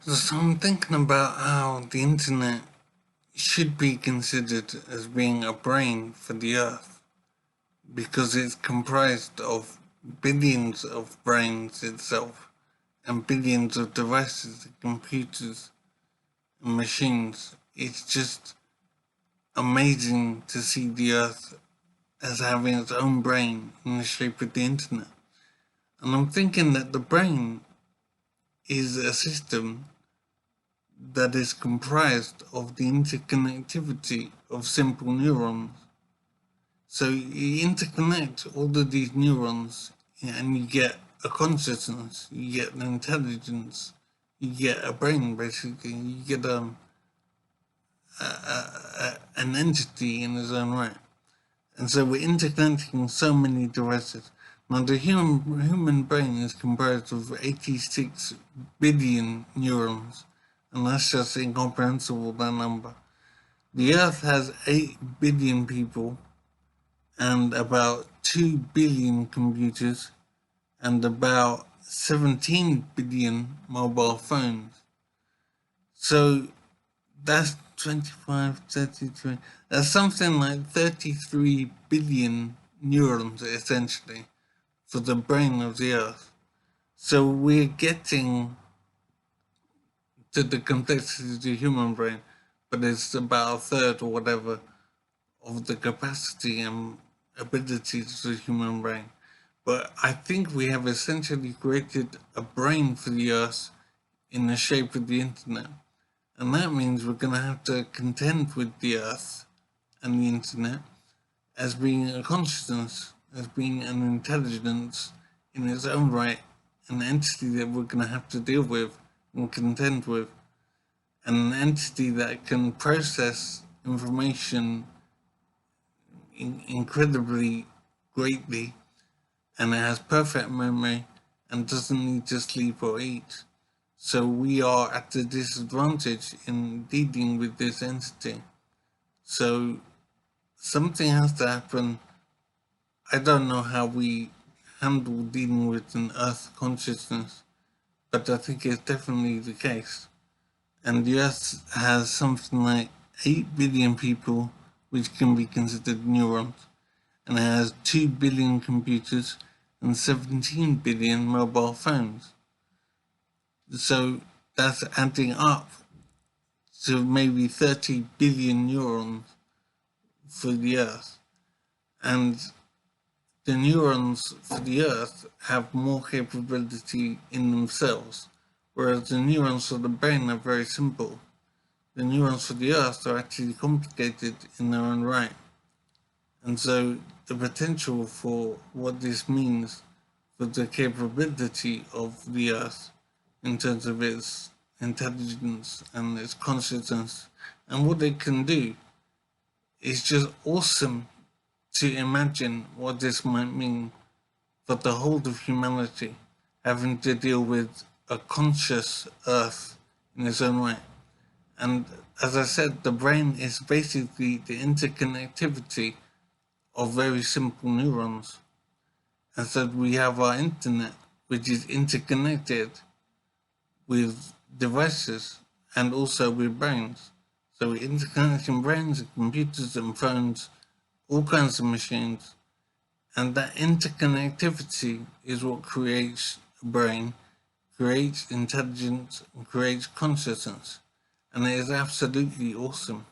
So I'm thinking about how the internet should be considered as being a brain for the earth because it's comprised of billions of brains itself and billions of devices, computers and machines. It's just amazing to see the earth as having its own brain in the shape of the internet. And I'm thinking that the brain is a system that is comprised of the interconnectivity of simple neurons. So you interconnect all of these neurons and you get a consciousness, you get an intelligence, you get a brain basically, you get an entity in its own right. And so we're interconnecting so many devices. Now the human brain is comprised of 86 billion neurons, and that's just incomprehensible, that number. The Earth has 8 billion people and about 2 billion computers and about 17 billion mobile phones. So that's 25, 33, that's something like 33 billion neurons essentially for the brain of the Earth. So we're getting to the complexity of the human brain, but it's about a third or whatever of the capacity and abilities of the human brain. But I think we have essentially created a brain for the Earth in the shape of the internet. And that means we're going to have to contend with the Earth and the internet as being a consciousness, as being an intelligence in its own right, an entity that we're going to have to deal with and contend with, and an entity that can process information incredibly greatly, and it has perfect memory and doesn't need to sleep or eat. So we are at a disadvantage in dealing with this entity. So something has to happen. I don't know how we handle dealing with an Earth consciousness, but I think it's definitely the case. And the Earth has something like 8 billion people, which can be considered neurons, and it has 2 billion computers and 17 billion mobile phones. So that's adding up to maybe 30 billion neurons for the Earth. And the neurons for the Earth have more capability in themselves, whereas the neurons for the brain are very simple. The neurons for the Earth are actually complicated in their own right. And so the potential for what this means for the capability of the Earth in terms of its intelligence and its consciousness and what it can do is just awesome to imagine what this might mean for the whole of humanity, having to deal with a conscious Earth in its own right. And as I said, the brain is basically the interconnectivity of very simple neurons. And so we have our internet, which is interconnected with devices and also with brains. So we're interconnecting brains and computers and phones, all kinds of machines. And that interconnectivity is what creates a brain, creates intelligence, and creates consciousness. And it is absolutely awesome.